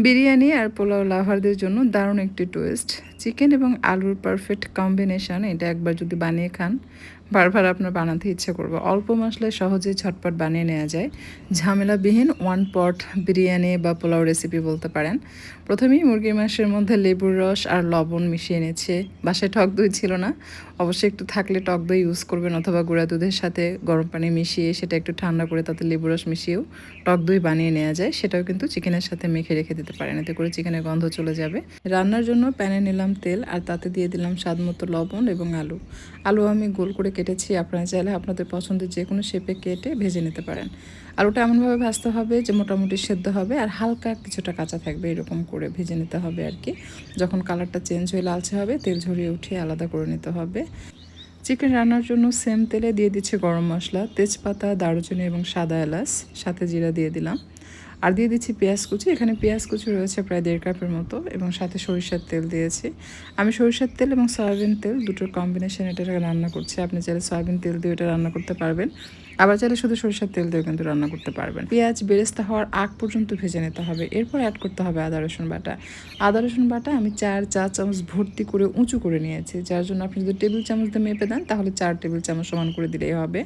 বিরিয়ানি আর পোলাও লাভারদের জন্য দারুণ একটি টেস্ট। চিকেন এবং আলুর পারফেক্ট কম্বিনেশন, এটা একবার যদি বানিয়ে খান বারবার আপনার বানাতে ইচ্ছে করবে। অল্প মশলায় সহজেই ঝটপট বানিয়ে নেওয়া যায়, ঝামেলাবিহীন ওয়ান পট বিরিয়ানি বা পোলাও রেসিপি বলতে পারেন। প্রথমেই মুরগির মাংসের মধ্যে লেবুর রস আর লবণ মিশিয়ে নিচ্ছে। বাসায় টক দই ছিল না, অবশ্যই একটু থাকলে টক দই ইউজ করবেন, অথবা গুঁড়া দুধের সাথে গরম পানি মিশিয়ে সেটা একটু ঠান্ডা করে তাতে লেবুর রস মিশিয়েও টক দই বানিয়ে নেওয়া যায়। সেটাও কিন্তু চিকেনের সাথে মেখে রেখে দিতে পারেন, এতে করে চিকেনের গন্ধ চলে যাবে। রান্নার জন্য প্যানে নিলাম তেল আর তাতে দিয়ে দিলাম স্বাদ মতো লবণ এবং আলু। আলু আমি গোল করে কেটেছি, আপনারা চাইলে আপনাদের পছন্দের যে কোনো শেপে কেটে ভেজে নিতে পারেন। আলুটা এমনভাবে ভাজতে হবে যে মোটামুটি সেদ্ধ হবে আর হালকা কিছুটা কাঁচা থাকবে, এরকম করে ভেজে নিতে হবে আর কি। যখন কালারটা চেঞ্জ হয়ে লালচে হবে, তেল ঝরিয়ে উঠিয়ে আলাদা করে নিতে হবে। চিকেন রান্নার জন্য সেম তেলে দিয়ে দিচ্ছি গরম মশলা, তেজপাতা, দারুচিনি এবং সাদা এলাচ, সাথে জিরা দিয়ে দিলাম। আর দিয়ে দিচ্ছি পেঁয়াজ কুচি। এখানে পেঁয়াজ কুচি রয়েছে প্রায় 1.5 কাপের মতো, এবং সাথে সরিষার তেল দিয়েছি। আমি সরিষার তেল এবং সয়াবিন তেল দুটোর কম্বিনেশন এটা রান্না করছি। আপনি চাইলে সয়াবিন তেল দিয়ে এটা রান্না করতে পারবেন, আবার চাইলে শুধু সরিষার তেল দিয়েও কিন্তু রান্না করতে পারবেন। পেঁয়াজ বেরেস্তা হওয়ার আগ পর্যন্ত ভেজে নিতে হবে। এরপর অ্যাড করতে হবে আদা রসুন বাটা। আদা রসুন বাটা আমি 4 চা চামচ ভর্তি করে উঁচু করে নিয়েছি, যার জন্য আপনি যদি টেবিল চামচ দিয়ে মেপে দেন তাহলে 4 টেবিল চামচ সমান করে দিলেই হবে।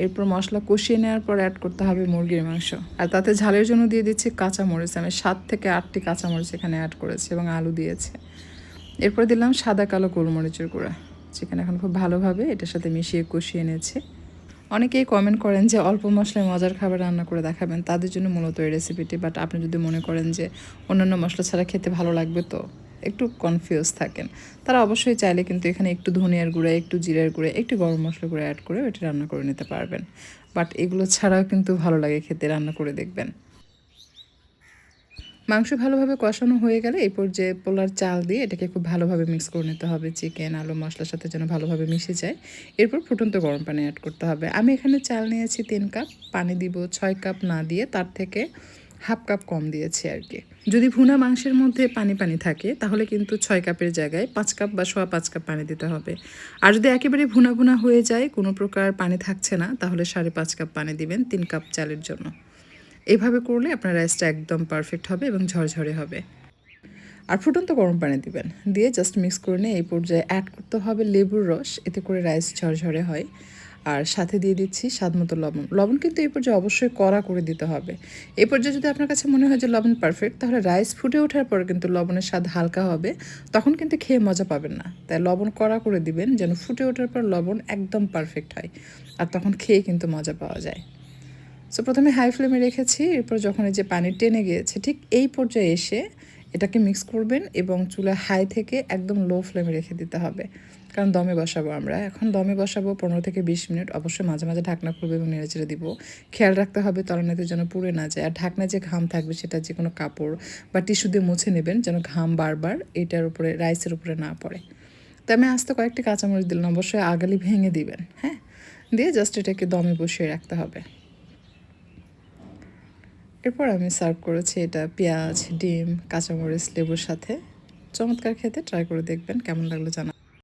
এরপর মশলা কষিয়ে নেওয়ার পর অ্যাড করতে হবে মুরগির মাংস, আর তাতে ঝালের জন্য দিয়ে দিচ্ছি কাঁচামরিচ। আমি 7 থেকে 8টি কাঁচামরিচ এখানে অ্যাড করেছি এবং আলু দিয়েছি। এরপর দিলাম সাদা কালো গোলমরিচের গুঁড়া। চিকেন এখন খুব ভালোভাবে এটার সাথে মিশিয়ে কষিয়ে নিয়েছি। অনেকেই কমেন্ট করেন যে অল্প মশলায় মজার খাবার রান্না করে দেখাবেন, তাদের জন্য মূলত এই রেসিপিটি। বাট আপনি যদি মনে করেন যে অন্যান্য মশলা ছাড়া খেতে ভালো লাগবে, তো একটু কনফিউজ থাকেন, তারা অবশ্যই চাইলে কিন্তু এখানে একটু ধনিয়ার গুঁড়া, একটু জিরার গুঁড়া, একটু গরম মশলা গুঁড়া অ্যাড করে এটা রান্না করে নিতে পারবেন। বাট এগুলো ছাড়াও কিন্তু ভালো লাগে খেতে, রান্না করে দেখবেন। মাংস ভালোভাবে কষানো হয়ে গেলে এই পর্যায়ে পোলার চাল দিয়ে এটাকে খুব ভালোভাবে মিক্স করে নিতে হবে। চিকেন আলু মশলার সাথে যেন ভালোভাবে মিশে যায়। এরপর ফুটন্ত গরম পানি অ্যাড করতে হবে। আমি এখানে চাল নিয়েছি 3 কাপ, পানি দিব 6 কাপ না দিয়ে তার থেকে হাফ কাপ কম দিয়েছি আর কি। যদি ভুনা মাংসের মধ্যে পানি পানি থাকে তাহলে কিন্তু 6 কাপের জায়গায় 5 কাপ বা 5.25 কাপ পানি দিতে হবে। আর যদি একেবারে ভুনা ভুনা হয়ে যায়, কোনো প্রকার পানি থাকছে না, তাহলে 5.5 কাপ পানি দিবেন 3 কাপ চালের জন্য। এভাবে করলে আপনার রাইসটা একদম পারফেক্ট হবে এবং ঝরঝরে হবে। আর ফুটন্ত গরম পানি দিবেন, দিয়ে জাস্ট মিক্স করে নিয়ে এই পর্যায়ে অ্যাড করতে হবে লেবুর রস, এতে করে রাইস ঝরঝরে হয়। আর সাথে দিয়ে দিচ্ছি স্বাদ মতো লবণ। লবণ কিন্তু এই পর্যায়ে অবশ্যই কড়া করে দিতে হবে। এই পর্যায়ে যদি আপনার কাছে মনে হয় যে লবণ পারফেক্ট, তাহলে রাইস ফুটে ওঠার পর কিন্তু লবণের স্বাদ হালকা হবে, তখন কিন্তু খেয়ে মজা পাবেন না। তাই লবণ কড়া করে দিবেন যেন ফুটে ওঠার পর লবণ একদম পারফেক্ট হয়, আর তখন খেয়ে কিন্তু মজা পাওয়া যায়। সো প্রথমে হাই ফ্লেমে রেখেছি, এরপর যখন এই যে পানি টেনে গিয়েছে ঠিক এই পর্যায়ে এসে এটাকে মিক্স করবেন এবং চুলা হাই থেকে একদম লো ফ্লেমে রেখে দিতে হবে, কারণ দমে বসাবো আমরা। এখন দমে বসাবো 15 থেকে 20 মিনিট। অবশ্যই মাঝে মাঝে ঢাকনা খুলবে এবং নেড়েচেড়ে দিব। খেয়াল রাখতে হবে তলানিতে যেন পুড়ে না যায়, আর ঢাকনা যে ঘাম থাকবে সেটা যে কোনো কাপড় বা টিস্যু দিয়ে মুছে নেবেন যেন ঘাম বারবার এটার উপরে, রাইসের উপরে না পড়ে। তো আমি আস্তে কয়েকটি কাঁচামরিচ দিলাম, অবশ্যই আগালি ভেঙে দিবেন, হ্যাঁ। দিয়ে জাস্ট এটাকে দমে বসিয়ে রাখতে হবে। এরপর আমি সার্ভ করেছি এটা পেঁয়াজ, ডিম, কাঁচামরিচ, লেবুর সাথে। চমৎকার খেতে, ট্রাই করে দেখবেন, কেমন লাগলো জানা।